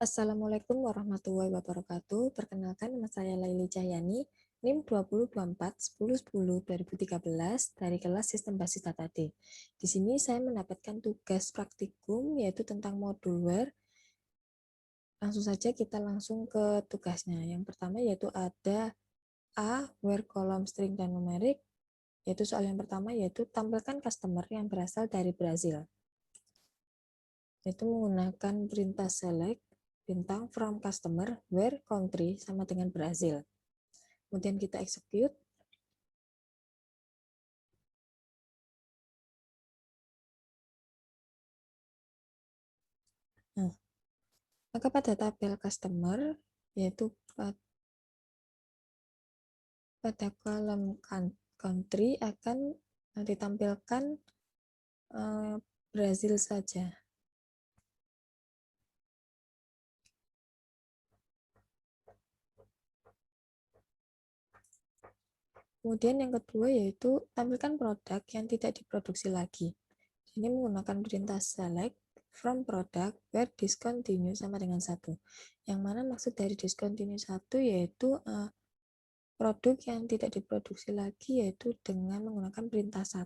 Assalamualaikum warahmatullahi wabarakatuh. Perkenalkan, nama saya Laili Cahyani, NIM 2024-10-10-2013 dari kelas Sistem Basis Data D. Di sini saya mendapatkan tugas praktikum yaitu tentang modul where. Langsung saja kita langsung ke tugasnya. Yang pertama yaitu ada where column string dan numerik, yaitu soal yang pertama yaitu tampilkan customer yang berasal dari Brazil. Yaitu menggunakan perintah select bintang from customer where country sama dengan Brazil. Kemudian kita execute. Nah, maka pada tabel customer yaitu pada kolom country akan ditampilkan Brazil saja. Kemudian yang kedua yaitu tampilkan produk yang tidak diproduksi lagi. Ini menggunakan perintah select from product where discontinue sama dengan 1. Yang mana maksud dari discontinue 1 yaitu produk yang tidak diproduksi lagi yaitu dengan menggunakan perintah 1.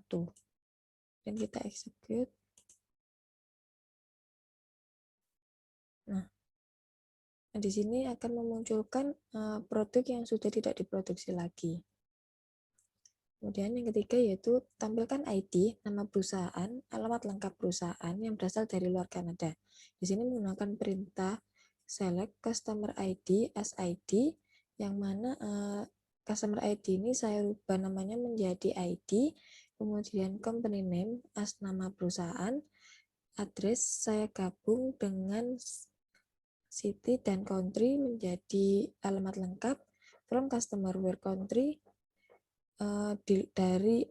Dan kita execute. Nah, di sini akan memunculkan produk yang sudah tidak diproduksi lagi. Kemudian yang ketiga yaitu tampilkan ID, nama perusahaan, alamat lengkap perusahaan yang berasal dari luar Kanada. Di sini menggunakan perintah select customer ID as ID, yang mana customer ID ini saya rubah namanya menjadi ID, kemudian company name as nama perusahaan, address saya gabung dengan city dan country menjadi alamat lengkap, from customer where country dari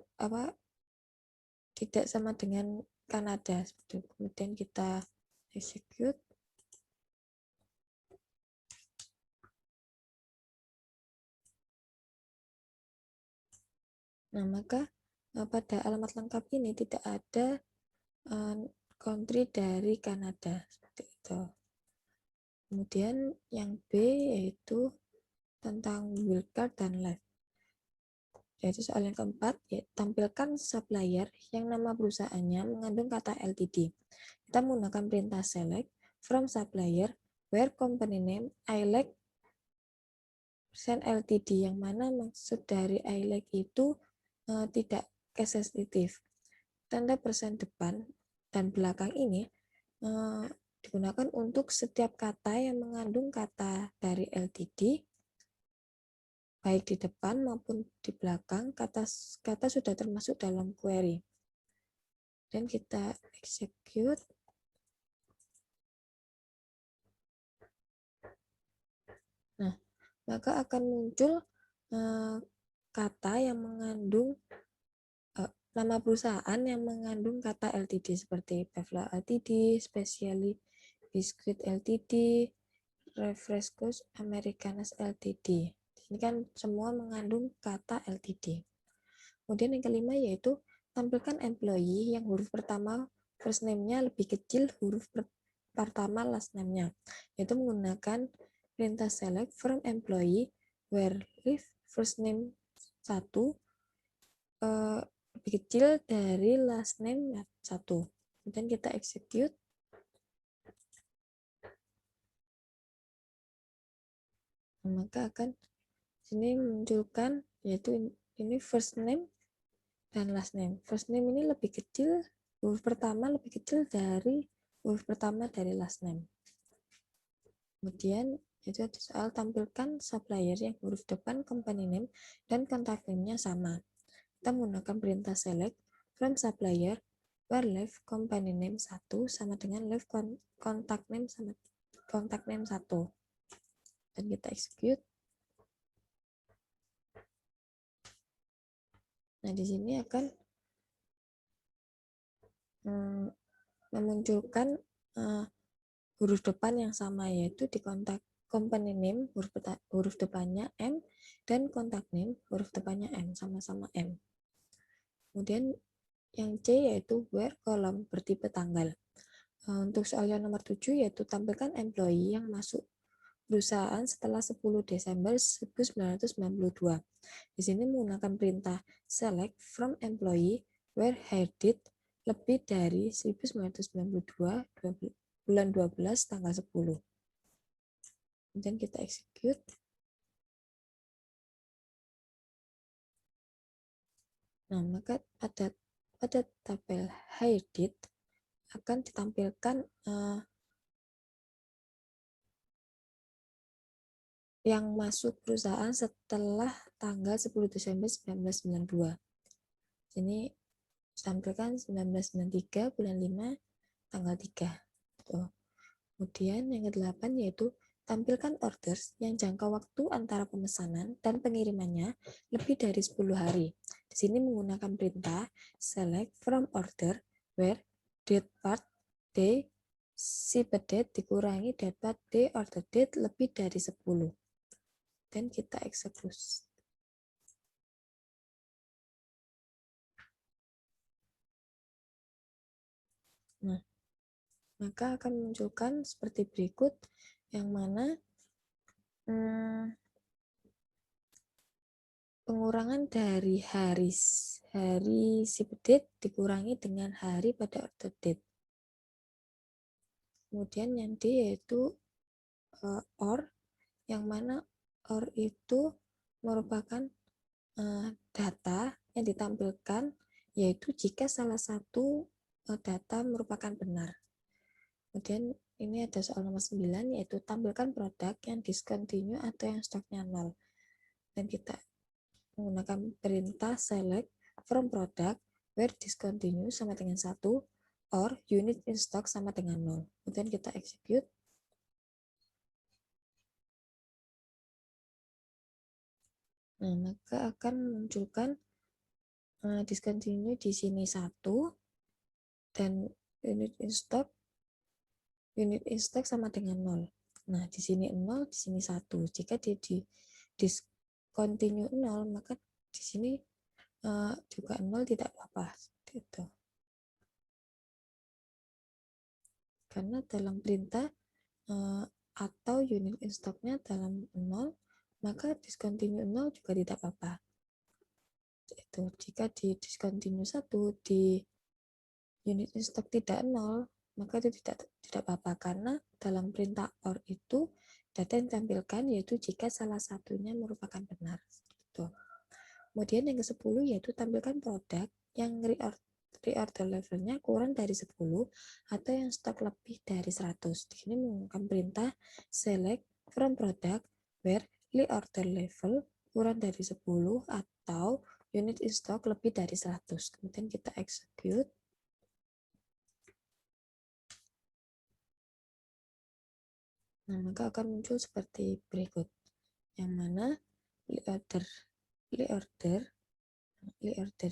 tidak sama dengan Kanada. Kemudian kita execute. Nah, maka pada alamat lengkap ini tidak ada country dari Kanada seperti itu. Kemudian yang B yaitu tentang wildcard dan live. Yaitu soal yang keempat, ya, tampilkan supplier yang nama perusahaannya mengandung kata LTD. Kita menggunakan perintah select from supplier where company name I like %LTD, yang mana maksud dari I like itu tidak case sensitive. Tanda persen depan dan belakang ini digunakan untuk setiap kata yang mengandung kata dari LTD, baik di depan maupun di belakang, kata sudah termasuk dalam query. Dan kita execute. Nah, maka akan muncul kata yang mengandung nama perusahaan yang mengandung kata LTD seperti Pevla LTD, Specially Biscuit LTD, Refrescos Americanas LTD. Ini kan semua mengandung kata LTD. Kemudian yang kelima yaitu tampilkan employee yang huruf pertama first name-nya lebih kecil huruf pertama last name-nya, yaitu menggunakan perintah select from employee where if first name 1 lebih kecil dari last name 1. Kemudian kita execute. Maka akan sini munculkan yaitu ini first name dan last name. First name ini lebih kecil, huruf pertama lebih kecil dari huruf pertama dari last name. Kemudian itu ada soal tampilkan supplier yang huruf depan company name dan contact name-nya sama. Kita menggunakan perintah select from supplier where left company name 1 sama dengan left contact name sama contact name 1. Dan kita execute. Nah, di sini akan memunculkan huruf depan yang sama, yaitu di kontak company name huruf depannya M dan contact name huruf depannya M, sama-sama M. Kemudian yang C yaitu where kolom bertipe tanggal. Untuk soal yang nomor 7 yaitu tampilkan employee yang masuk perusahaan setelah 10 Desember 1992. Di sini menggunakan perintah select from employee where hired date lebih dari 1992 bulan 12 tanggal 10. Kemudian kita execute. Nah, maka pada tabel hired date akan ditampilkan yang masuk perusahaan setelah tanggal 10 Desember 1992. Sini tampilkan 1993 bulan 5 tanggal 3. Tuh. Kemudian yang ke-8 yaitu tampilkan orders yang jangka waktu antara pemesanan dan pengirimannya lebih dari 10 hari. Di sini menggunakan perintah select from order where date part day ship date dikurangi date part day order date lebih dari 10. Dan kita eksekusi. Nah, maka akan memunculkan seperti berikut, yang mana pengurangan dari hari ship date dikurangi dengan hari pada order date. Kemudian yang D yaitu OR, yang mana OR itu merupakan data yang ditampilkan yaitu jika salah satu data merupakan benar. Kemudian ini ada soal nomor 9 yaitu tampilkan produk yang discontinue atau yang stoknya 0. Dan kita menggunakan perintah select from product where discontinue sama dengan 1 or unit in stock sama dengan 0. Kemudian kita execute. Nah, maka akan memunculkan discontinue di sini 1 dan unit in stock sama dengan 0. Nah, di sini 0, di sini 1. Jika dia di discontinue 0, maka di sini juga 0 tidak apa-apa. Gitu. Karena dalam perintah atau unit in stock-nya dalam 0, maka discontinue 0 juga tidak apa-apa. Itu jika di discontinue 1 di unit in stock tidak 0, maka itu tidak apa-apa karena dalam perintah OR itu data yang ditampilkan yaitu jika salah satunya merupakan benar. Gitu. Kemudian yang ke-10 yaitu tampilkan produk yang reorder levelnya kurang dari 10 atau yang stok lebih dari 100. Di sini menggunakan perintah select from product where reorder level kurang dari 10 atau unit in stock lebih dari 100. Kemudian kita execute. Nah, maka akan muncul seperti berikut. Yang mana reorder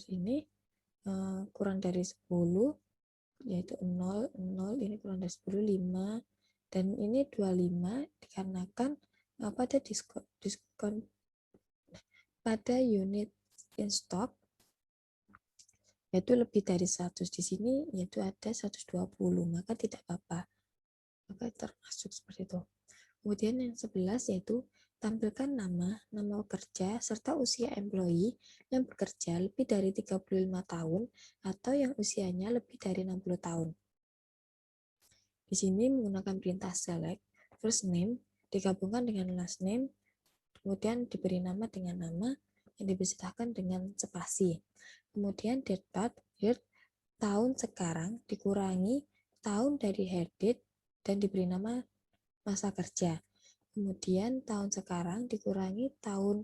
ini kurang dari 10, yaitu 0, 0, ini kurang dari 10, 5, dan ini 25 dikarenakan pada diskon pada unit in stock yaitu lebih dari 100. Di sini yaitu ada 120, maka tidak apa-apa. Maka termasuk seperti itu. Kemudian yang 11 yaitu tampilkan nama pekerja, serta usia employee yang bekerja lebih dari 35 tahun atau yang usianya lebih dari 60 tahun. Di sini menggunakan perintah select, first name digabungkan dengan last name, kemudian diberi nama dengan nama yang dipisahkan dengan spasi. Kemudian date part, year, tahun sekarang dikurangi tahun dari hire date dan diberi nama masa kerja. Kemudian tahun sekarang dikurangi tahun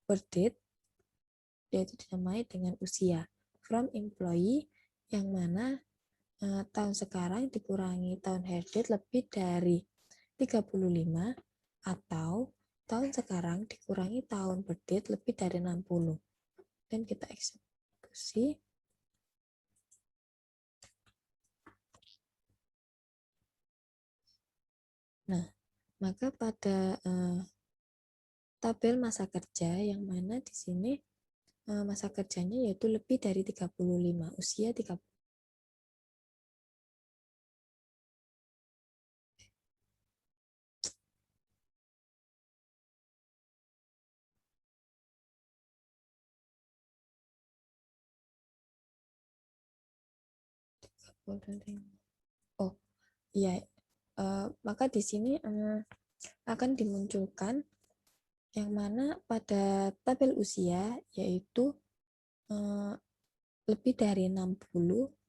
birth date, yaitu dinamai dengan usia. From employee, yang mana tahun sekarang dikurangi tahun hire date lebih dari 35 atau tahun sekarang dikurangi tahun birth date lebih dari 60. Dan kita eksekusi. Nah, maka pada tabel masa kerja yang mana di sini masa kerjanya yaitu lebih dari 35, usia 35 Oh, iya. Maka di sini akan dimunculkan yang mana pada tabel usia yaitu lebih dari 60,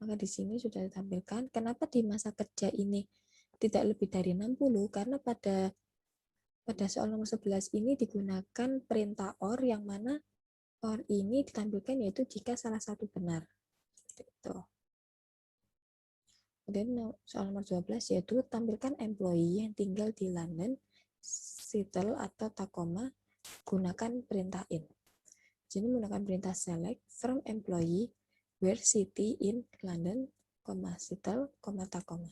maka di sini sudah ditampilkan. Kenapa di masa kerja ini tidak lebih dari 60? Karena pada soal nomor 11 ini digunakan perintah OR yang mana OR ini ditampilkan yaitu jika salah satu benar. Gitu. Kemudian soal nomor 12 yaitu tampilkan employee yang tinggal di London, Seattle atau Tacoma, gunakan perintah in. Jadi menggunakan perintah select from employee where city in London, Seattle, Tacoma.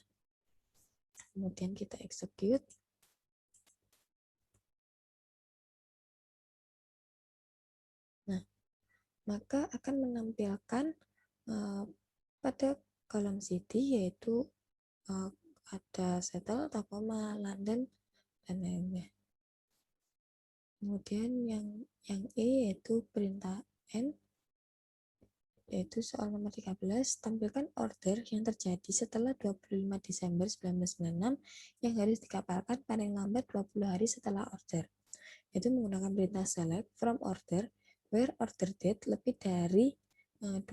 Kemudian kita execute. Nah, maka akan menampilkan pada kolom city yaitu ada Seattle, Tacoma, London, dan lainnya. Kemudian yang E yaitu perintah N, yaitu soal nomor 13, tampilkan order yang terjadi setelah 25 Desember 1996 yang harus dikapalkan paling lambat 20 hari setelah order. Itu menggunakan perintah select from order where order date lebih dari 25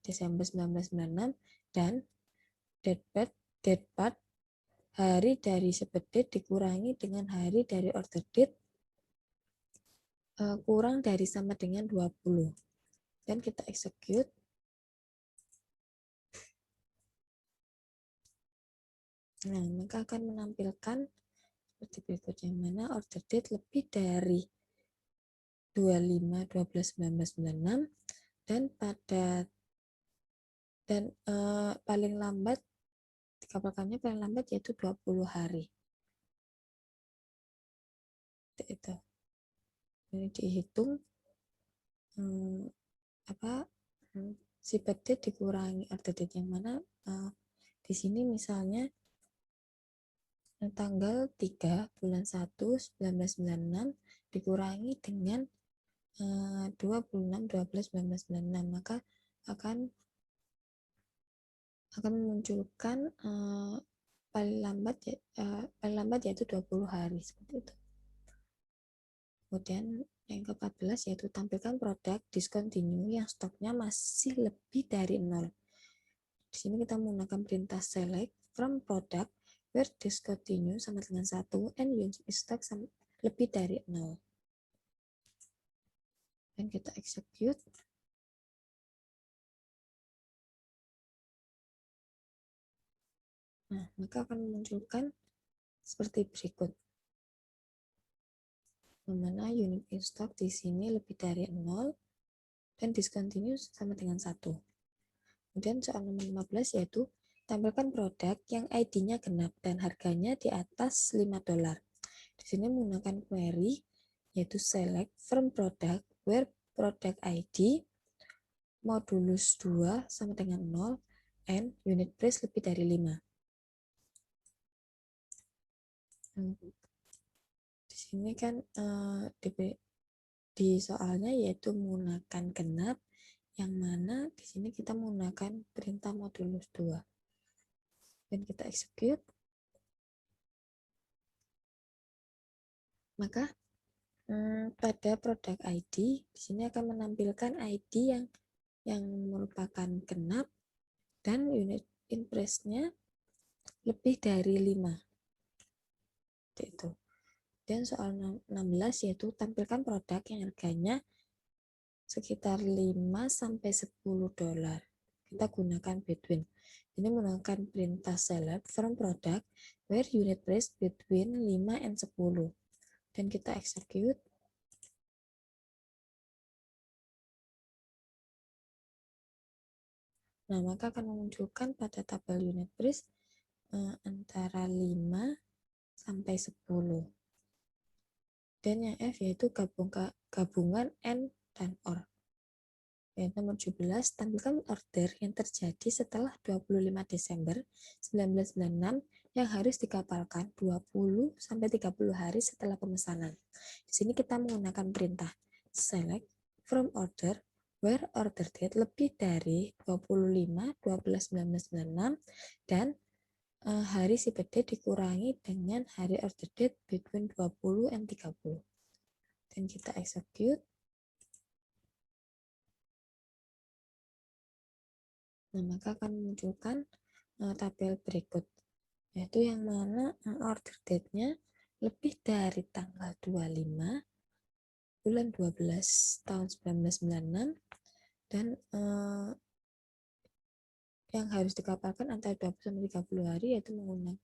Desember 1996 dan date part hari dari sebedate dikurangi dengan hari dari order date kurang dari sama dengan 20. Dan kita execute. Nah, maka akan menampilkan seperti berikutnya, mana order date lebih dari 25/12/1996 dan paling lambat dikapalkannya paling lambat yaitu 20 hari. Itu. Ini dihitung si date dikurangi order date yang mana di sini misalnya tanggal 3 bulan 1 1996 dikurangi dengan 26/12/1996, maka akan memunculkan paling lambat yaitu 20 hari seperti itu. Kemudian yang ke-14 yaitu tampilkan produk discontinue yang stoknya masih lebih dari 0. Di sini kita menggunakan perintah select from product where discontinue sama dengan 1 and unit stock lebih dari 0. Dan kita execute. Nah, maka akan memunculkan seperti berikut. Dimana unit in stock di sini lebih dari 0 dan discontinue sama dengan 1. Kemudian soal nomor 15 yaitu tampilkan produk yang ID-nya genap dan harganya di atas $5. Di sini menggunakan query yaitu select from product where product ID modulus 2 sama dengan 0 and unit price lebih dari 5. Di sini kan di soalnya yaitu menggunakan genap, yang mana di sini kita menggunakan perintah modulus 2. Dan kita execute. Maka pada produk ID di sini akan menampilkan ID yang merupakan genap dan unit in price-nya lebih dari 5. Itu. Dan soal 16 yaitu tampilkan produk yang harganya sekitar 5-10 dolar. Kita gunakan between. Ini menggunakan perintah select from product where unit price between 5 and 10. Dan kita execute. Nah, maka akan memunculkan pada tabel unit price antara 5 sampai 10. Dan yang F yaitu gabungan N dan OR. Yang nomor 17, tampilkan order yang terjadi setelah 25 Desember 1996 yang harus dikapalkan 20 sampai 30 hari setelah pemesanan. Di sini kita menggunakan perintah select from order where order date lebih dari 25/12/1996 dan hari si date dikurangi dengan hari order date between 20 and 30. Dan kita execute. Nah, maka akan memunculkan tabel berikut, yaitu yang mana order date-nya lebih dari tanggal 25 bulan 12 tahun 1996 dan yang harus dikapalkan antara 20 sampai 30 hari, yaitu menggunakan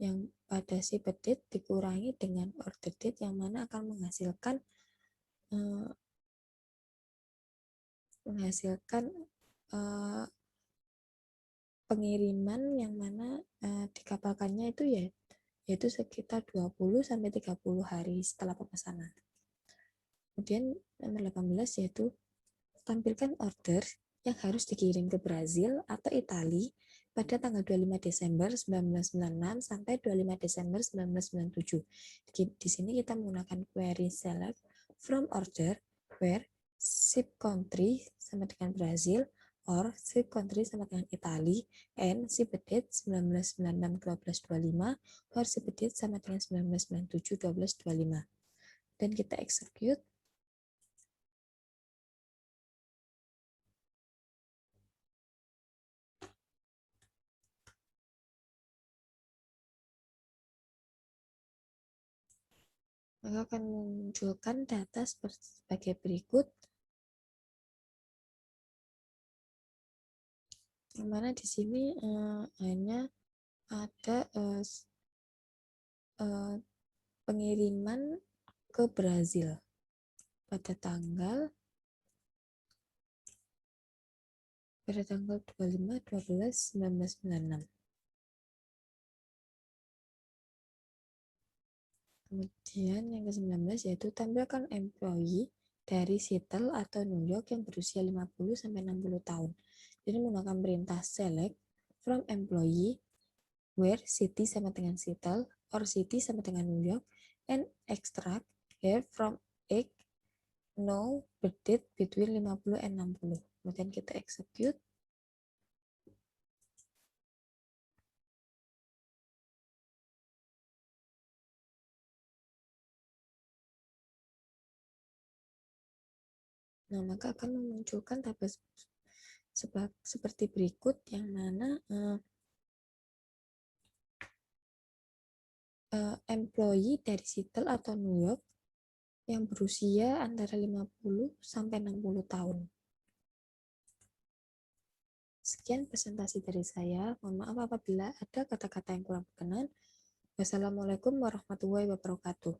yang pada si date dikurangi dengan order date yang mana akan menghasilkan pengiriman yang mana dikapalkannya itu yaitu sekitar 20 sampai 30 hari setelah pemesanan. Kemudian nomor 18 yaitu tampilkan order yang harus dikirim ke Brazil atau Italia pada tanggal 25 Desember 1996 sampai 25 Desember 1997. Di sini kita menggunakan query select from order where ship country sama dengan Brazil or ship country sama dengan Italia and ship date 1996 12/25 or ship date sama dengan 1997 12/25. Dan kita execute. Maka akan memunculkan data sebagai berikut, yang mana di sini hanya ada pengiriman ke Brazil pada tanggal 25/12/1996. Kemudian yang ke-19 yaitu tampilkan employee dari Seattle atau New York yang berusia 50 sampai 60 tahun. Jadi menggunakan perintah select from employee where city sama dengan Seattle or city sama dengan New York and extract here from egg no birth date between 50 and 60. Kemudian kita execute. Nah, maka akan memunculkan tabel seperti berikut, yang mana employee dari Seattle atau New York yang berusia antara 50 sampai 60 tahun. Sekian presentasi dari saya. Mohon maaf apabila ada kata-kata yang kurang berkenan. Wassalamualaikum warahmatullahi wabarakatuh.